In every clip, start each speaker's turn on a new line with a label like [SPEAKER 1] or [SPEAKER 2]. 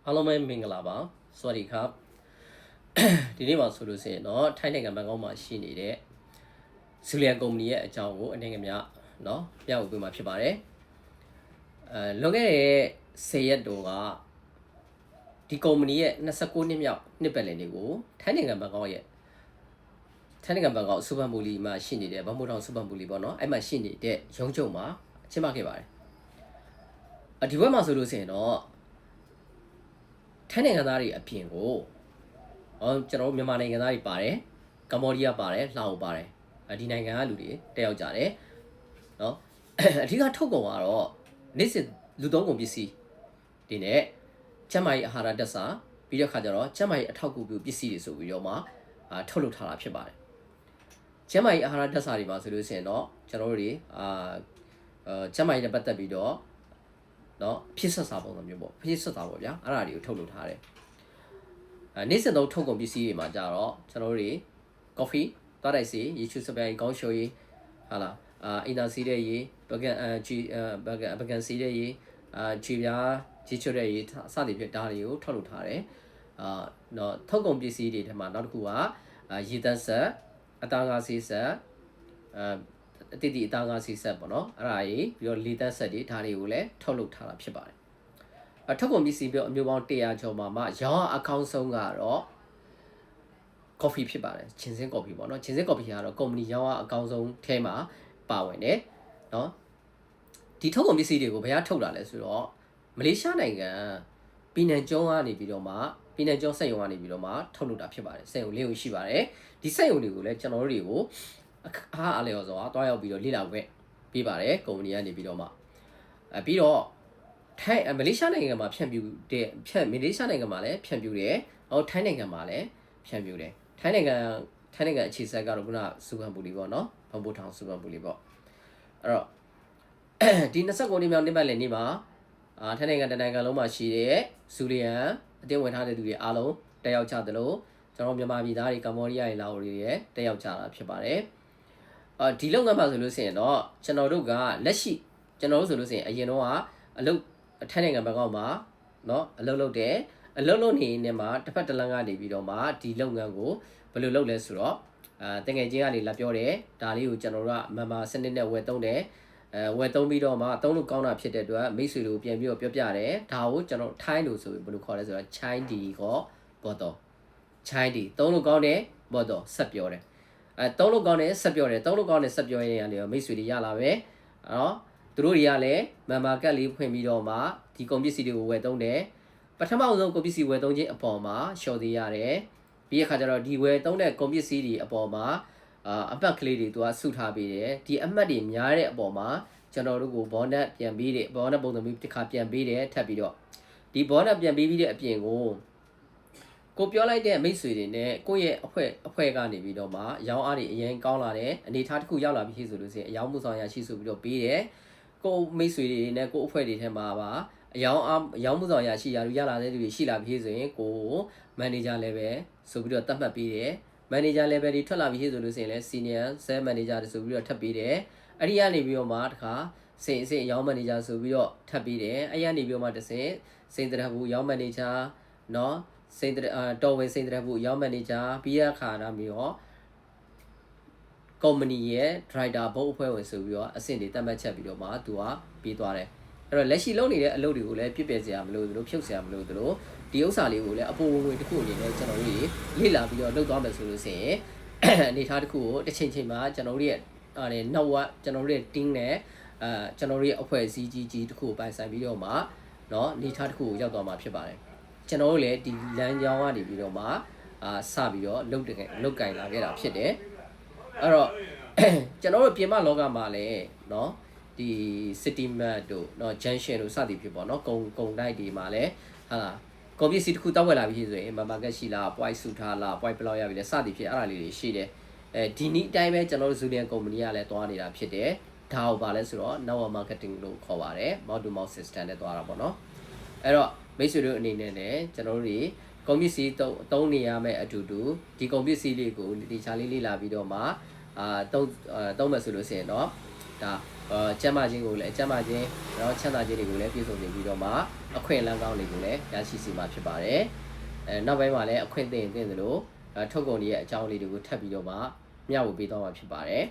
[SPEAKER 1] အားလုံးပဲမင်္ဂလာပါစวัสดีครับဒီနေ့မှာဆိုလို့ရှိရင်တော့ထိုင်းနိုင်ငံဘန်ကောက်မှာရှိနေတဲ့ဇူလီယန်ကုမ္ပဏီရဲ့အကြောင်းကိုအနေငယ်များเนาะပြဖို့ပေးမှာဖြစ်ပါတယ်လွန်ခဲ့တဲ့10ရက်တုန်းကဒီကုမ္ပဏီရဲ့29နှစ်မြောက်နှစ်ပတ်လည်နေ့ကိုထိုင်းနိုင်ငံဘန်ကောက်ရဲ့ထိုင်းနိုင်ငံဘန်ကောက်စူပါမူလီမှာရှိနေတဲ့ဘန်မိုထောင်စူပါမူလီပေါ့เนาะအဲ့မှာရှိနေတဲ့ရုံးချုပ်မှာကျင်းပခဲ့ပါတယ်ဒီဘက်မှာဆိုလို့ရှိရင်တော့ထိုင်းနိုင်ငံသားတွေအပြင်ကိုကျွန်တော်တို့မြန်မာနိုင်ငံသားတွေပါတယ်ကမ္ဘောဒီးယားပါတယ်လာအိုပါတယ်ဒီနိုင်ငံကလူတွေတက်ရောက်ကြတယ်เนาะအဓိကထုတ်ကုန်ကတော့နေ့စဉ်လူသုံးကုန်ပစ္စည်းဒီနဲ့ကျန်းမာရေးအာဟာရဓာတ်စာပြီးတဲ့ခါကျတော့ကျန်းမာရေးအထောက်အကူပြုပစ္စည်းတွေဆိုပြီးတော့မှထုတ်လုပ်ထားတာဖြစ်ပါတယ်ကျန်းမာရေးအာဟာရဓာတ်စာတွေမှာဆိုလို့ရှိရင်တော့ကျွန်တော်တို့တွေကျန်းမာရေးနဲ့ပတ်သက်ပြီးတော့เนาะဖြစ်ဆက်စာပုံစံမျိုးပေါ့ဖြစ်ဆက်စာပေါ့ဗျာအဲ့ဒါတွေကိုထုတ်လုပ်ထားတယ်နေ့စဉ်သုံးထုတ်ကုန်ပစ္စည်းတွေမှာကြတော့ကျွန်တော်တို့တွေ coffee သွားတိုက်စီရေချူစပယ်ကောင်းရှိုးရေဟာလားအင်တာစီတဲ့ရေဘကန်စီတဲ့ရေချီပြားကြီးချွတ်တဲ့ရေစသည်ဖြင့်ဒါတွေကိုထုတ်လုပ်ထားတယ်တော့ထုတ်ကုန်ပစ္စည်းတွေထဲမှာနောက်တစ်ခုကရေသန့်ဆက်အသားငါးဆေးဆက်အတိအသားငါးဆေးဆက်ပေါ့နော်အဲ့ဒါကြီးပြီးတော့လေသန့်ဆက်တွေဒါတွေကိုလည်းထုတ်လုပ်ထားတာဖြစ်ပါတယ်ထုတ်ကုန်ပစ္စည်းပြောအမျိုးပေါင်း100ကျော်မှာမှရောင်းအကောင်းဆုံးကတော့ coffee ဖြစ်ပါတယ်ချင်းစင်း coffee ပေါ့နော်ချင်းစင်း coffee ကတော့ကုမ္ပဏီရောင်းအကောင်းဆုံးထဲမှာပါဝင်တယ်နော်ဒီထုတ်ကုန်ပစ္စည်းတွေကိုဘယ်ကထုတ်တာလဲဆိုတော့မလေးရှားနိုင်ငံပီနန်ကျွန်းကနေပြီးတော့မှပီနန်ကျွန်းစက်ရုံကနေပြီးတော့မှထုတ်လုပ်တာဖြစ်ပါတယ်စက်ရုံလေးကိုရှိပါတယ်ဒီစက်ရုံတွေကိုလည်းကျွန်တော်တို့တွေကိုအားအလျော်စွာတွားရောက်ပြီးတော့လေ့လာခွင့်ပေးပါတယ်ကုမ္ပဏီကနေပြီးတော့မှပြီးတော့ထိုင်းမလေးရှားနိုင်ငံမှာဖြန့်ဖြူတဲ့မလေးရှားနိုင်ငံမှာလည်းဖြန့်ဖြူတယ်ထိုင်းနိုင်ငံမှာလည်းဖြန့်ဖြူတယ်ထိုင်းနိုင်ငံအခြေစိုက်ကတော့ခုနစူပန်ပူလီပေါ့နော်ဘန်ဘိုထောင်စူပန်ပူလီပေါ့အဲ့တော့ဒီ29နှစ်မြောက်နှစ်ပတ်လည်နေ့မှာထိုင်းနိုင်ငံတနိုင်ငံလုံးမှာရှိတဲ့ဇူလီယန်အတင်းဝင်ထားတဲ့သူတွေအားလုံးတက်ရောက်ကြသလိုကျွန်တော်မြန်မာပြည်သားတွေကမ္ဘောဒီးယားတွေလာအိုတွေရဲ့တက်ရောက်ကြတာဖြစ်ပါတယ်ဒီလုပ်ငန်းမှာဆိုလို့ရှိရင်တော့ကျွန်တော်တို့ကလက်ရှိကျွန်တော်တို့ဆိုလို့ရှိရင်အရင်တော့ကအလုပ်ထိုင်းနိုင်ငံဘက်ကောက်မှာเนาะအလုပ်လုပ်တယ်အလုပ်လုပ်နေနေမှာတစ်ဖက်တစ်လမ်းကနေပြီးတော့မှဒီလုပ်ငန်းကိုဘယ်လိုလုပ်လဲဆိုတော့တကယ်ချင်းကနေလာပြောတယ်ဒါလေးကိုကျွန်တော်တို့ကမမစနစ်နဲ့ဝယ်သုံးတယ်ဝယ်သုံးပြီးတော့မှသုံးလို့ကောင်းတာဖြစ်တဲ့အတွက်မိတ်ဆွေတို့ပြန်ပြီးတော့ပြောပြတယ်ဒါကိုကျွန်တော်ထိုင်းလို့ဆိုပြီးဘယ်လိုခေါ်လဲဆိုတော့ Chindi ကိုဘောတော့ Chindi သုံးလို့ကောင်းတယ်ဘောတော့ဆက်ပြောတယ်သုံးလို့ကောင်းတယ်ဆက်ပြောတယ်သုံးလို့ကောင်းတယ်ဆက်ပြောရင်ကနေမိတ်ဆွေတွေရလာပဲနော်သူတို့တွေကလည်းမမကက်လေးဖွင့်ပြီးတော့မှဒီကုန်ပစ္စည်းတွေကိုဝယ်သုံးတယ်ပထမဆုံးကုန်ပစ္စည်းဝယ်သုံးခြင်းအပေါ်မှာလျှော်သေးရတယ်ပြီးရခါကျတော့ဒီဝယ်သုံးတဲ့ကုန်ပစ္စည်းတွေအပေါ်မှာအမှတ်ကလေးတွေသူကစုထားပေးတယ်ဒီအမှတ်တွေများတဲ့အပေါ်မှာကျွန်တော်တို့ကိုဘောနက်ပြန်ပေးတယ်ဘောနက်ပုံစံမျိုးတစ်ခါပြန်ပေးတယ်ထပ်ပြီးတော့ဒီဘောနက်ပြန်ပေးပြီးတဲ့အပြင်ကိုပြောလိုက်တဲ့မိတ်ဆွေတွေနဲ့ကိုယ့်ရဲ့အဖွဲ့ကနေပြီးတော့မှရောင်းအားတွေအရင်ကောင်းလာတယ်အနေထားတစ်ခုရောက်လာပြီဆိုလို့ရှိရင်အယောင်းမှုဆောင်ရရှိဆိုပြီးတော့ပေးတယ်ကိုမိတ်ဆွေတွေနဲ့ကိုအဖွဲ့တွေထဲမှာပါအယောင်းမှုဆောင်ရရှိရလာတဲ့လူတွေရှိလာပြီဆိုရင်ကိုမန်နေဂျာ level ဆိုပြီးတော့သတ်မှတ်ပေးတယ်မန်နေဂျာ level တွေထွက်လာပြီဆိုလို့ရှိရင်လည်း senior sales manager တွေဆိုပြီးတော့ထပ်ပေးတယ်အဲ့ဒီကနေပြီးတော့မှတခါစိန်အယောင်း manager ဆိုပြီးတော့ထပ်ပေးတယ်အဲ့ရနေပြီးတော့မှတစ်စိန်တရဘူးရောင်း manager เนาะစိန်တော်ဝင်စိန်တရဘူးရောင်း manager ပြီးရခါနာမျိုးရောကုမ္ပဏီရဲ့ driver ဘုတ်အဖွဲ့ဝင်ဆိုပြီးတော့အဆင့်တွေတတ်မှတ်ချက်ပြီးတော့မှသူကပြီးသွားတယ်အဲ့တော့လက်ရှိလုပ်နေတဲ့အလုပ်တွေကိုလည်းပြည့်ပြည့်စရာမလိုသလိုဖြုတ်စရာမလိုသလိုဒီဥစ္စာလေးကိုလည်းအပေါ်ဝင်တစ်ခုအနေနဲ့ကျွန်တော်တို့လေ့လာပြီးတော့လုပ်သွားမယ်ဆိုလို့ရှိရင်အနေထားတစ်ခုကိုတစ်ချိန်မှာကျွန်တော်တို့ရဲ့နောက်ဝကျွန်တော်တို့ရဲ့ team နဲ့ကျွန်တော်တို့ရဲ့အဖွဲ့အစည်းကြီးတစ်ခုကိုပိုင်ဆိုင်ပြီးတော့မှเนาะအနေထားတစ်ခုကိုရောက်သွားမှာဖြစ်ပါတယ်ကျွန်တော်တို့လည်းဒီလမ်းကြောင်းကနေပြီးတော့မှစပြီးတော့လုတ်ကင်လာခဲ့တာဖြစ်တယ်အဲ့တော့ကျွန်တော်တို့ပြင်ပလောကမှာလည်းเนาะဒီ city map တို့เนาะ junction တို့စသည်ဖြစ်ပေါ့เนาะကုံတိုက်တွေမှာလည်းဟာလားကွန်ပျူတာတစ်ခုတောက်ဝက်လာပြီဆိုရင်မကက်ရှိလား point စုထားလား point ဘယ်လောက်ရပြီလဲစသည်ဖြစ်အဲ့ဒါလေးတွေရှိတယ်ဒီနေ့အတိုင်းပဲကျွန်တော်တို့ Zulian ကုမ္ပဏီကလည်းတွားနေတာဖြစ်တယ်ဒါကိုပါလဲဆိုတော့ network marketing လို့ခေါ်ပါတယ် mouth to mouth system နဲ့တွားတာပေါ့เนาะအဲ့တော့မိတ်ဆွေတို့အနေနဲ့လည်းကျွန်တော်တို့တွေကုန်ပစ္စည်းသုံးနေရမယ့်အတူတူဒီကုန်ပစ္စည်းလေးကိုဒီချာလေးလေးလာပြီးတော့မှသုံးမယ်ဆိုလို့ရှိရင်တော့ဒါကျမ်းမာခြင်းကိုလည်းကျမ်းမာခြင်းတော့ချမ်းသာခြင်းတွေကိုလည်းပြည့်စုံနေပြီးတော့မှ အခွင့်အလမ်းကောင်းတွေကိုလည်းရရှိစီမှာဖြစ်ပါတယ်နောက်ပိုင်းမှာလည်းအခွင့်အရေးတင်သလိုထုတ်ကုန်တွေရဲ့အကြောင်းလေးတွေကိုထပ်ပြီးတော့မှမျှဝေပေးသွားမှာဖြစ်ပါတယ်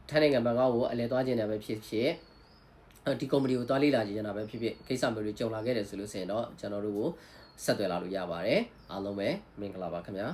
[SPEAKER 1] ထိုင်းနိုင်ငံဘန်ကောက်ကိုအလဲသွားခြင်းနဲ့ပဲဖြစ်ဖြစ်ဒီကုမ္ပဏီကိုသွားလေ့လာကြည့်နေတာပဲဖြစ်ဖြစ်ကိစ္စမျိုးတွေကြုံလာခဲ့တယ်ဆိုလို့ဆိုရင်တော့ကျွန်တော်တို့ကိုဆက်သွယ်လာလို့ရပါတယ်အားလုံးပဲမင်္ဂလာပါခင်ဗျာ